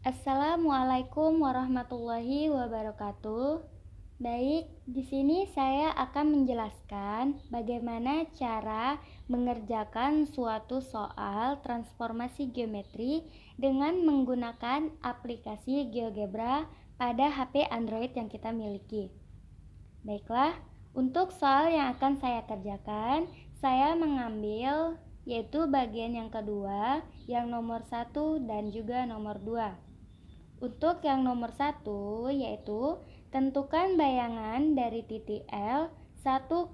Assalamualaikum warahmatullahi wabarakatuh. Baik, di sini saya akan menjelaskan bagaimana cara mengerjakan suatu soal transformasi geometri dengan menggunakan aplikasi GeoGebra pada HP Android yang kita miliki. Baiklah, untuk soal yang akan saya kerjakan, saya mengambil yaitu bagian yang kedua, yang nomor 1 dan juga nomor 2. Untuk yang nomor 1 yaitu tentukan bayangan dari titik L 1,1,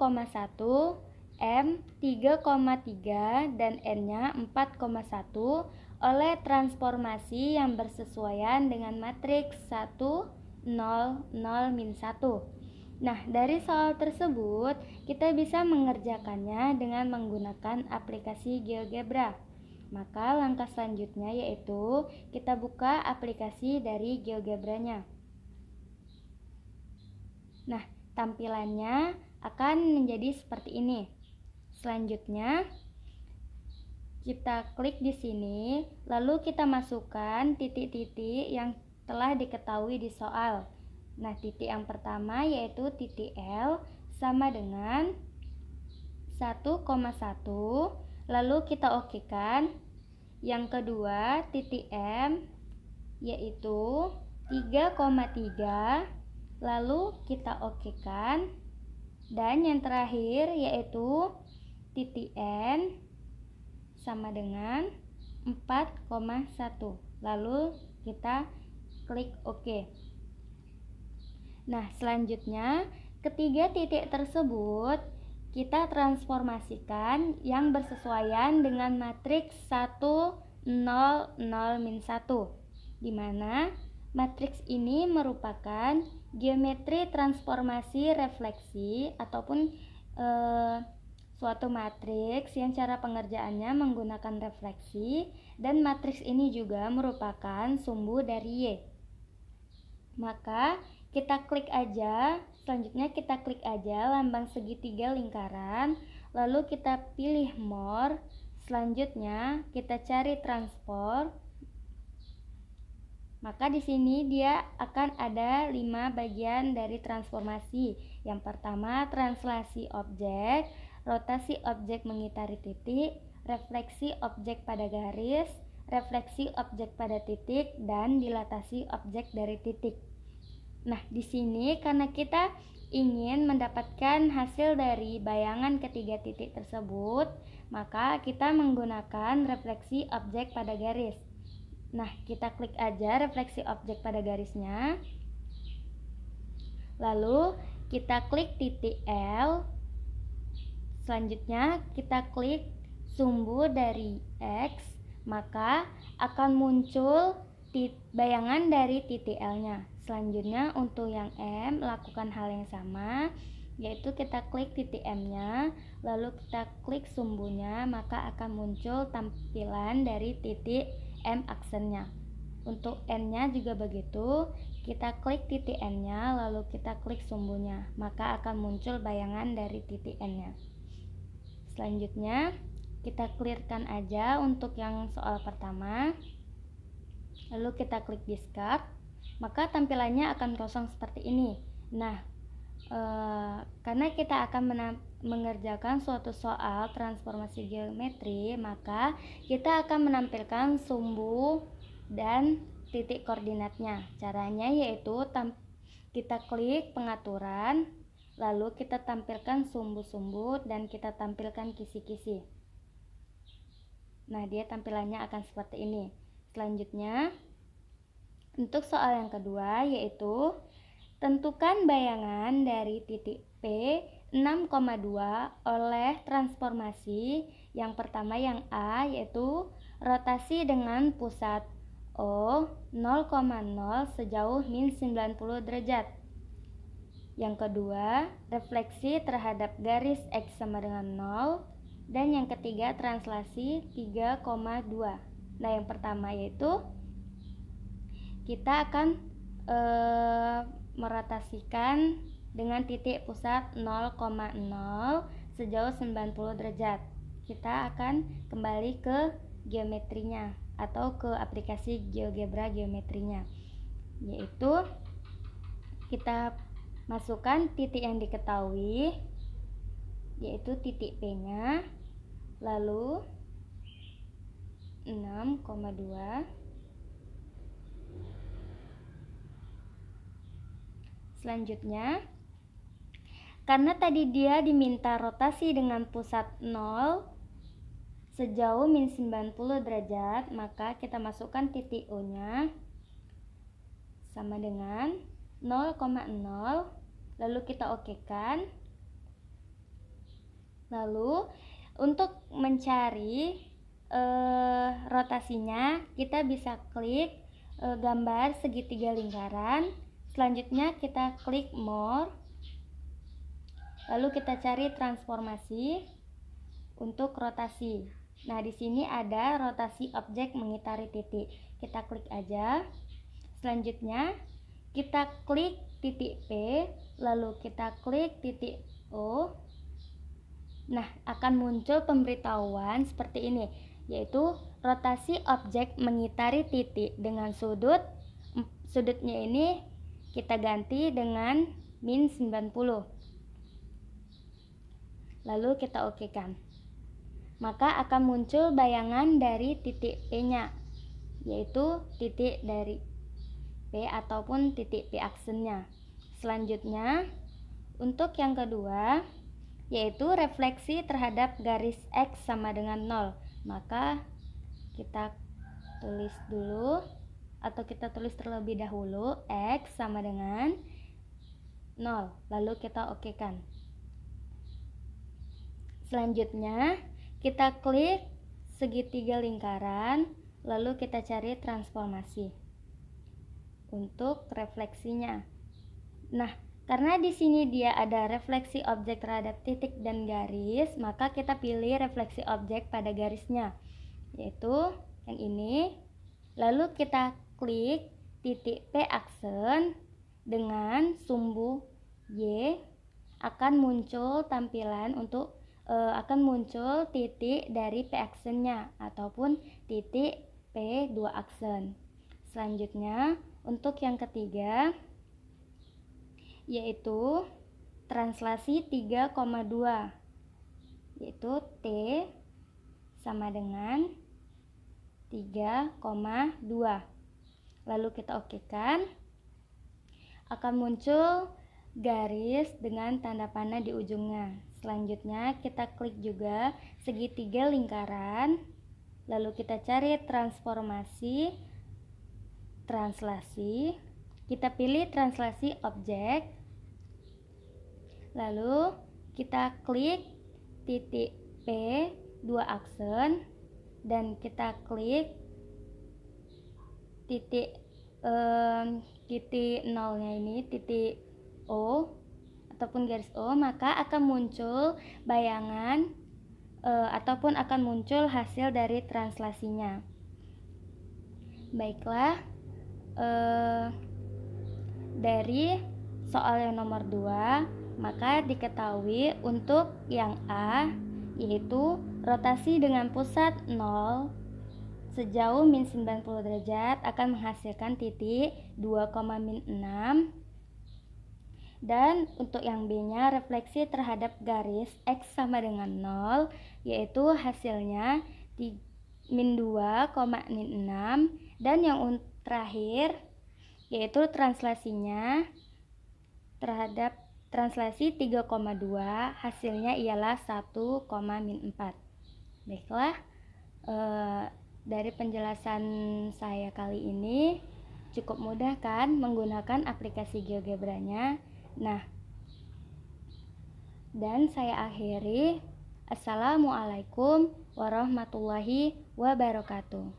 M 3,3 dan N-nya 4,1 oleh transformasi yang bersesuaian dengan matriks 1, 0, 0, min 1. Nah, dari soal tersebut kita bisa mengerjakannya dengan menggunakan aplikasi GeoGebra. Maka langkah selanjutnya yaitu kita buka aplikasi dari GeoGebra-nya. Nah, tampilannya akan menjadi seperti ini. Selanjutnya, kita klik di sini, lalu kita masukkan titik-titik yang telah diketahui di soal. Nah, titik yang pertama yaitu titik L sama dengan 1,1, lalu kita okekan. Yang kedua, titik M yaitu 3,3, lalu kita okekan. Dan yang terakhir yaitu titik N sama dengan 4,1, lalu kita klik OK. Nah, selanjutnya ketiga titik tersebut kita transformasikan yang bersesuaian dengan matriks 1, 0, 0, min 1, di mana matriks ini merupakan geometri transformasi refleksi ataupun suatu matriks yang cara pengerjaannya menggunakan refleksi, dan matriks ini juga merupakan sumbu dari Y. Maka selanjutnya kita klik aja lambang segitiga lingkaran, lalu kita pilih more. Selanjutnya kita cari transport. Maka di sini dia akan ada 5 bagian dari transformasi. Yang pertama, translasi objek, rotasi objek mengitari titik, refleksi objek pada garis, refleksi objek pada titik, dan dilatasi objek dari titik. Nah, di sini karena kita ingin mendapatkan hasil dari bayangan ketiga titik tersebut, maka kita menggunakan refleksi objek pada garis. Nah, kita klik aja refleksi objek pada garisnya. Lalu kita klik titik L. Selanjutnya kita klik sumbu dari X, maka akan muncul bayangan dari titik L-nya. Selanjutnya untuk yang M, lakukan hal yang sama, yaitu kita klik titik M-nya, lalu kita klik sumbunya, maka akan muncul tampilan dari titik M aksennya. Untuk N-nya juga begitu, kita klik titik N-nya, lalu kita klik sumbunya, maka akan muncul bayangan dari titik N-nya. Selanjutnya, kita clearkan aja untuk yang soal pertama. Lalu kita klik discard, maka tampilannya akan kosong seperti ini. Nah, karena kita akan mengerjakan suatu soal transformasi geometri, maka kita akan menampilkan sumbu dan titik koordinatnya. Caranya yaitu kita klik pengaturan, lalu kita tampilkan sumbu-sumbu dan kita tampilkan kisi-kisi. Nah, dia tampilannya akan seperti ini. Selanjutnya, untuk soal yang kedua yaitu tentukan bayangan dari titik P 6,2 oleh transformasi. Yang pertama yang A yaitu rotasi dengan pusat O 0,0 sejauh min 90 derajat. Yang kedua, refleksi terhadap garis X sama dengan 0. Dan yang ketiga, translasi 3,2. Nah, yang pertama yaitu kita akan merotasikan dengan titik pusat 0,0 sejauh 90 derajat. Kita akan kembali ke geometrinya. atau ke aplikasi GeoGebra geometrinya, yaitu kita masukkan titik yang diketahui, yaitu titik P-nya, lalu 6,2. Selanjutnya, karena tadi dia diminta rotasi dengan pusat 0 sejauh min 90 derajat, maka kita masukkan titik O-nya sama dengan 0,0, lalu kita okekan. Lalu untuk mencari rotasinya, kita bisa klik gambar segitiga lingkaran. Selanjutnya kita klik more, lalu kita cari transformasi untuk rotasi. Nah, di sini ada rotasi objek mengitari titik. Kita klik aja. Selanjutnya kita klik titik P, lalu kita klik titik O. Nah, akan muncul pemberitahuan seperti ini, yaitu rotasi objek mengitari titik dengan sudutnya ini kita ganti dengan min 90. Lalu kita okekan. Maka akan muncul bayangan dari titik P-nya, yaitu titik dari P ataupun titik P aksennya. Selanjutnya, untuk yang kedua, yaitu refleksi terhadap garis X sama dengan 0. Maka kita tulis dulu, atau kita tulis terlebih dahulu X sama dengan 0, lalu kita okekan. Selanjutnya kita klik segitiga lingkaran, lalu kita cari transformasi untuk refleksinya. Nah, karena di sini dia ada refleksi objek terhadap titik dan garis, maka kita pilih refleksi objek pada garisnya, yaitu yang ini. Lalu kita klik titik P aksen dengan sumbu Y, akan muncul tampilan untuk akan muncul titik dari P aksennya ataupun titik P2 aksen. Selanjutnya, untuk yang ketiga, yaitu translasi 3,2, yaitu T sama dengan 3,2. Lalu kita okekan. Akan muncul garis dengan tanda panah di ujungnya. Selanjutnya kita klik juga segitiga lingkaran, lalu kita cari transformasi translasi. Kita pilih translasi objek, lalu kita klik titik P 2 aksen dan kita klik titik nolnya ini, titik O ataupun garis O, maka akan muncul bayangan ataupun akan muncul hasil dari translasinya. Baiklah, dari soal yang nomor 2, maka diketahui untuk yang A, yaitu rotasi dengan pusat 0 sejauh min 90 derajat akan menghasilkan titik 2,6. Dan untuk yang B-nya, refleksi terhadap garis X sama dengan 0, yaitu hasilnya min 2,6. Dan yang terakhir, yaitu translasinya terhadap translasi 3,2, hasilnya ialah 1,4. Baiklah, dari penjelasan saya kali ini cukup mudah kan menggunakan aplikasi GeoGebra-nya. Nah, dan saya akhiri. Assalamualaikum warahmatullahi wabarakatuh.